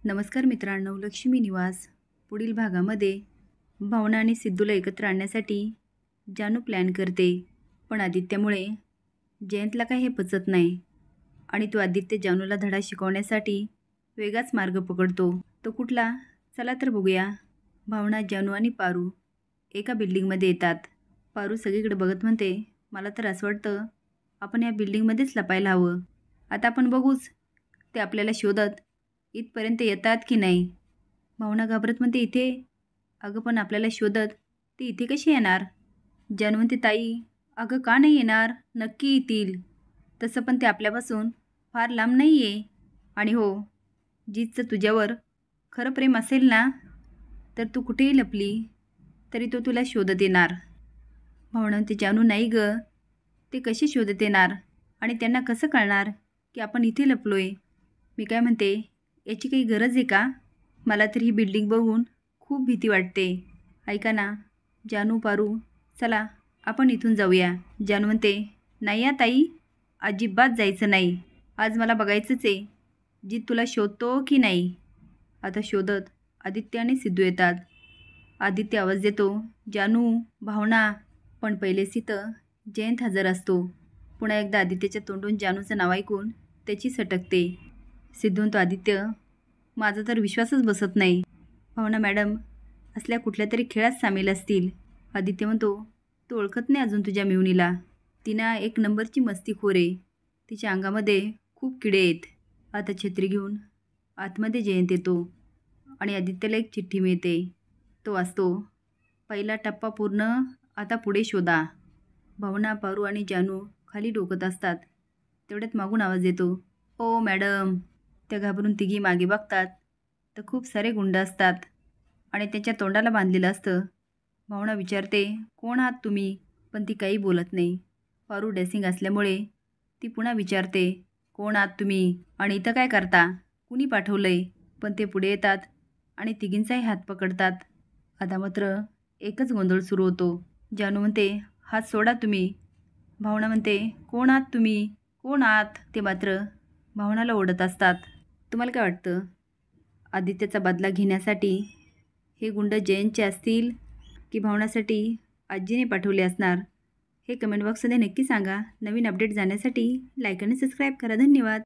नमस्कार मित्रांनो, लक्ष्मी निवास पुढील भागामध्ये भावना आणि सिद्धूला एकत्र आणण्यासाठी जानू प्लॅन करते, पण आदित्यमुळे जयंतला काही हे पचत नाही आणि तो आदित्य जानूला धडा शिकवण्यासाठी वेगळाच मार्ग पकडतो. तो कुठला? चला तर बघूया. भावना, जानू आणि पारू एका बिल्डिंगमध्ये येतात. पारू सगळीकडे बघत म्हणते, मला तर असं वाटतं आपण या बिल्डिंगमध्येच लपायला हवं. आता आपण बघूच ते आपल्याला शोधत इथपर्यंत येतात की नाही. भावना घाबरत म्हणते, इथे? अगं पण आपल्याला शोधत ते इथे कशी येणार? जानू म्हणते, ताई अगं का नाही येणार, नक्की येतील. तसं पण ते आपल्यापासून फार लांब नाही आहे. आणि हो, जीतचं तुझ्यावर खरं प्रेम असेल ना, तर तू कुठेही लपली तरी तो तुला शोधत येणार. भावना म्हणते, जानू नाही गं, ते कसे शोधत येणार आणि त्यांना कसं कळणार की आपण इथे लपलोय? मी काय म्हणते, याची काही गरज आहे का? मला तर ही बिल्डिंग बघून खूप भीती वाटते. ऐका ना जानू, पारू, चला आपण इथून जाऊया. जानू म्हणते, नाही या ताई, अजिबात जायचं नाही. आज मला बघायचंच आहे जीत तुला शोधतो की नाही. आता शोधत आदित्य आणि सिद्धू येतात. आदित्य आवाज देतो, जानू, भावना. पण पहिलेच तिथं जयंत हजर असतो. पुन्हा एकदा आदित्यच्या तोंडून जानूचं नाव ऐकून त्याची सटकते. सिद्धू म्हणतो, आदित्य, माझा तर विश्वासच बसत नाही. भावना, मॅडम असल्या कुठल्या तरी खेळात सामील असतील. आदित्य म्हणतो, तू ओळखत नाही अजून तुझ्या मिवणीला. तिनं एक नंबरची मस्तीखोर आहे. तिच्या अंगामध्ये खूप किडे आहेत. आता छत्री घेऊन आतमध्ये जयंत येतो आणि आदित्यला एक चिठ्ठी मिळते. तो वाचतो, पहिला टप्पा पूर्ण, आता पुढे शोधा. भावना, पारू आणि जानू खाली डोकत असतात. तेवढ्यात मागून आवाज येतो, ओ मॅडम. त्या घाबरून तिघी मागे बघतात तर खूप सारे गुंड असतात आणि त्याच्या तोंडाला बांधलेलं असतं. भावना विचारते, कोण आहात तुम्ही? पण ती काही बोलत नाही. पारू ड्रेसिंग असल्यामुळे ती पुन्हा विचारते, कोण आहात तुम्ही आणि इथं काय करता? कुणी पाठवलंय? पण ते पुढे येतात आणि तिघींचाही हात पकडतात. आता मात्र एकच गोंधळ सुरू होतो. जानू म्हणते, हात सोडा तुम्ही. भावना म्हणते, कोण आहात तुम्ही? कोण आहात? ते मात्र भावनाला ओढत असतात. तुम्हाला काय वाटतं, आदित्यचा बदला घेण्यासाठी हे गुंड जयंतचे असतील की भावनासाठी आजीने पाठवले असणार? हे कमेंट बॉक्समध्ये नक्की सांगा. नवीन अपडेट जाण्यासाठी लाईक आणि सबस्क्राईब करा. धन्यवाद.